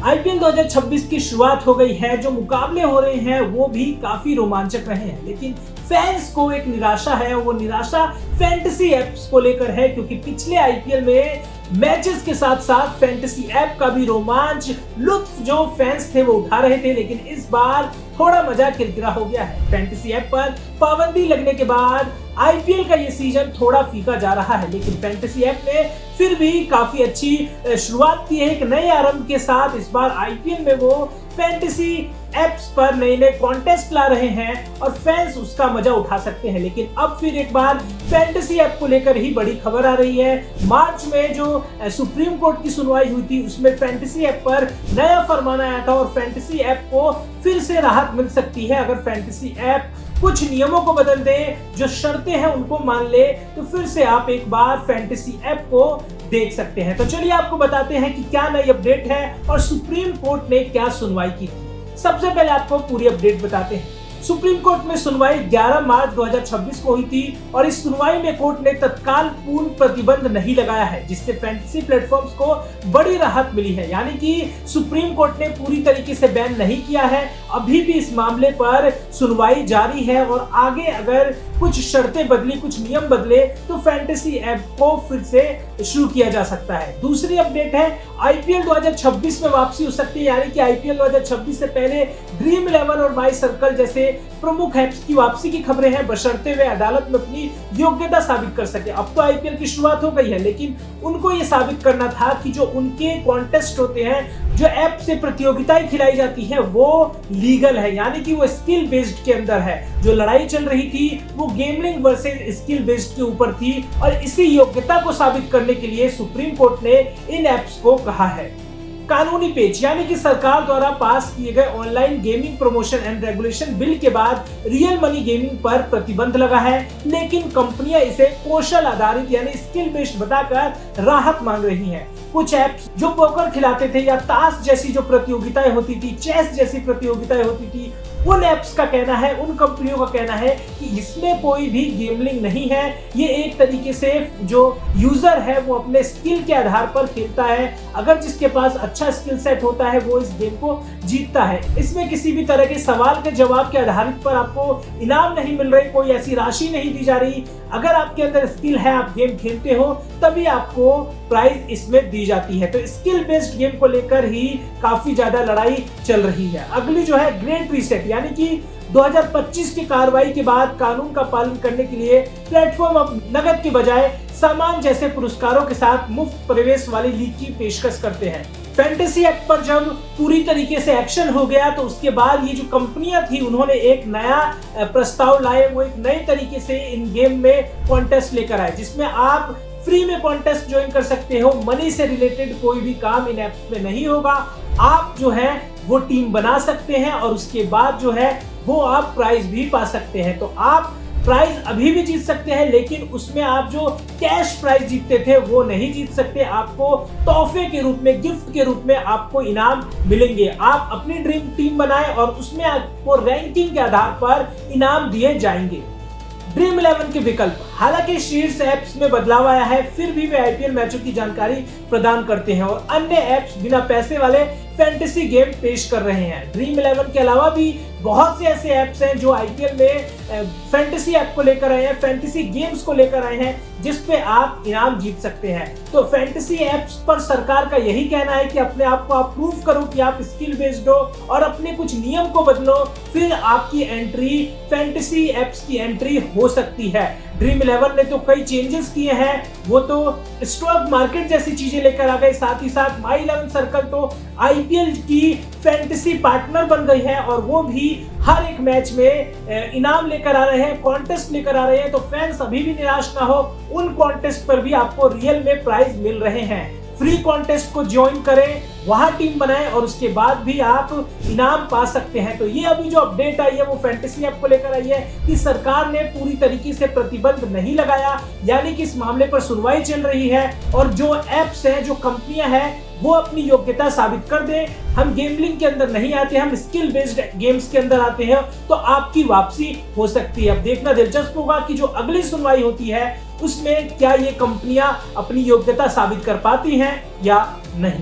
IPL 2026 की शुरुआत हो गई है। जो मुकाबले हो रहे हैं वो भी काफी रोमांचक रहे हैं, लेकिन फैंस को एक निराशा है। वो निराशा फैंटेसी एप्स को लेकर है, क्योंकि पिछले आईपीएल में मैचेस के साथ साथ फैंटेसी ऐप का भी रोमांच लुत्फ जो फैंस थे वो उठा रहे थे, लेकिन इस बार थोड़ा मजा किरकिरा हो गया है। फैंटेसी ऐप पर पाबंदी लगने के बाद आईपीएल का ये सीजन थोड़ा फीका जा रहा है, लेकिन फैंटेसी ऐप ने फिर भी काफी अच्छी शुरुआत की है। एक नए आरंभ के साथ इस बार आईपीएल में वो फैंटेसी एप्स पर नए नए कॉन्टेस्ट ला रहे हैं और फैंस उसका मजा उठा सकते हैं। लेकिन अब फिर एक बार फैंटेसी ऐप को लेकर ही बड़ी खबर आ रही है। मार्च में जो सुप्रीम कोर्ट की सुनवाई हुई थी उसमें फैंटेसी ऐप पर नया फरमान आया था और फैंटेसी ऐप को फिर से राहत मिल सकती है। अगर फैंटेसी ऐप कुछ नियमों को बदल दे, जो शर्तें हैं उनको मान ले, तो फिर से आप एक बार फैंटेसी ऐप को देख सकते हैं। तो चलिए आपको बताते हैं कि क्या नई अपडेट है और सुप्रीम कोर्ट ने क्या सुनवाई की थी। सबसे पहले आपको पूरी अपडेट बताते हैं। सुप्रीम कोर्ट में सुनवाई 11 मार्च 2026 को हुई थी और इस सुनवाई में कोर्ट ने तत्काल पूर्ण प्रतिबंध नहीं लगाया है, जिससे फैंटेसी प्लेटफॉर्म्स को बड़ी राहत मिली है। यानी कि सुप्रीम कोर्ट ने पूरी तरीके से बैन नहीं किया है। अभी भी इस मामले पर सुनवाई जारी है और आगे अगर कुछ शर्तें बदली, कुछ नियम बदले, तो फैंटेसी ऐप को फिर से शुरू किया जा सकता है। दूसरी अपडेट है आईपीएल 2026 में वापसी हो सकती है, यानी कि आईपीएल 2026 से पहले ड्रीम 11 और माई सर्कल जैसे प्रमुख ऐप्स की वापसी की खबरें हैं, बशर्ते वे अदालत में अपनी योग्यता साबित कर सके। अब तो आईपीएल की शुरुआत हो गई है, लेकिन उनको ये साबित करना था कि जो उनके कॉन्टेस्ट होते हैं, जो ऐप से प्रतियोगिताएं खिलाई जाती है, वो लीगल है, यानी कि वो स्किल बेस्ड के अंदर है। जो लड़ाई चल रही थी वो गेमलिंग वर्सेस स्किल बेस्ड के ऊपर थी और इसी योग्यता को साबित करने के लिए सुप्रीम कोर्ट ने इन ऐप्स को कहा है। कानूनी पेच, यानी कि सरकार द्वारा पास किए गए online gaming promotion and regulation bill के बाद रियल मनी गेमिंग पर प्रतिबंध लगा है, लेकिन कंपनियां इसे कौशल आधारित यानी स्किल बेस्ड बताकर राहत मांग रही हैं। कुछ ऐप्स जो पोकर खिलाते थे या ताश जैसी जो प्रतियोगिताएं होती थी, चेस जैसी प्रतियोगिताएं होती थी, उन ऐप्स का कहना है, उन कंपनियों का कहना है कि इसमें कोई भी गेमलिंग नहीं है। ये एक तरीके से जो यूजर है वो अपने स्किल के आधार पर खेलता है। अगर जिसके पास अच्छा स्किल सेट होता है वो इस गेम को जीतता है। इसमें किसी भी तरह के सवाल के जवाब के आधारित पर आपको इनाम नहीं मिल रही, कोई ऐसी राशि नहीं दी जा रही। अगर आपके अंदर स्किल है, आप गेम खेलते हो, तभी आपको प्राइज इसमें दी जाती है। तो स्किल बेस्ड गेम को लेकर ही काफी ज्यादा लड़ाई चल रही है। अगली जो है ग्रेट रीसेट, यानी कि 2025 की कार्रवाई के बाद कानून का पालन करने के लिए प्लेटफॉर्म अब नकद के बजाय सामान जैसे पुरस्कारों के साथ मुफ्त प्रवेश वाली लीग की पेशकश करते हैं। फैंटेसी ऐप पर जब पूरी तरीके से एक्शन हो गया तो उसके बाद ये जो कंपनियां थी उन्होंने एक नया प्रस्ताव लाए। वो एक नए तरीके से इन गेम में कॉन्टेस्ट लेकर आए, जिसमें आप फ्री में कॉन्टेस्ट ज्वाइन कर सकते हो। मनी से रिलेटेड कोई भी काम इन ऐप्स में नहीं होगा। आप जो है वो टीम बना सकते हैं और उसके बाद जो है वो आप प्राइज भी पा सकते हैं। तो आप प्राइज अभी भी जीत सकते हैं, लेकिन उसमें आप जो कैश प्राइज जीतते थे वो नहीं जीत सकते। आपको तोहफे के रूप में, गिफ्ट के रूप में आपको इनाम मिलेंगे। आप अपनी ड्रीम टीम बनाएं और उसमें आपको रैंकिंग के आधार पर इनाम दिए जाएंगे। ड्रीम 11 के विकल्प, हालांकि शीर्ष ऐप्स में बदलाव आया है, फिर भी वे आईपीएल मैचों की जानकारी प्रदान करते हैं और अन्य ऐप्स बिना पैसे वाले फैंटेसी गेम पेश कर रहे हैं। ड्रीम 11 के अलावा भी बहुत से ऐसे ऐप्स हैं जो आईपीएल में फैंटेसी ऐप को लेकर आए हैं, फैंटेसी गेम्स को लेकर आए हैं, जिस पे आप इनाम जीत सकते हैं। तो फैंटेसी ऐप्स पर सरकार का यही कहना है कि अपने आप को आप प्रूव करो कि आप स्किल बेस्ड हो और अपने कुछ नियम को बदलो, फिर आपकी एंट्री फैंटेसी ऐप्स की एंट्री हो सकती है। ड्रीम 11 ने तो कई चेंजेस किए हैं, वो तो स्टॉक मार्केट जैसी चीजें लेकर आ गए, साथ ही साथ माई 11 सर्कल तो आईपीएल की फैंटेसी पार्टनर बन गई है और वो भी हर एक मैच में इनाम लेकर आ रहे हैं, कॉन्टेस्ट लेकर आ रहे हैं। तो फैंस अभी भी निराश ना हो, उन कॉन्टेस्ट पर भी आपको रियल में प्राइज मिल रहे हैं। फ्री कॉन्टेस्ट को ज्वाइन करें, वहां टीम बनाएं और उसके बाद भी आप इनाम पा सकते हैं। तो ये अभी जो अपडेट आई है वो फैंटेसी ऐप को लेकर आई है कि सरकार ने पूरी तरीके से प्रतिबंध नहीं लगाया, यानी कि इस मामले पर सुनवाई चल रही है और जो ऐप्स हैं, जो कंपनियां हैं, वो अपनी योग्यता साबित कर दें। हम गेमलिंग के अंदर नहीं आते, हम स्किल बेस्ड गेम्स के अंदर आते हैं, तो आपकी वापसी हो सकती है। अब देखना दिलचस्प होगा कि जो अगली सुनवाई होती है उसमें क्या ये कंपनियां अपनी योग्यता साबित कर पाती हैं या नहीं।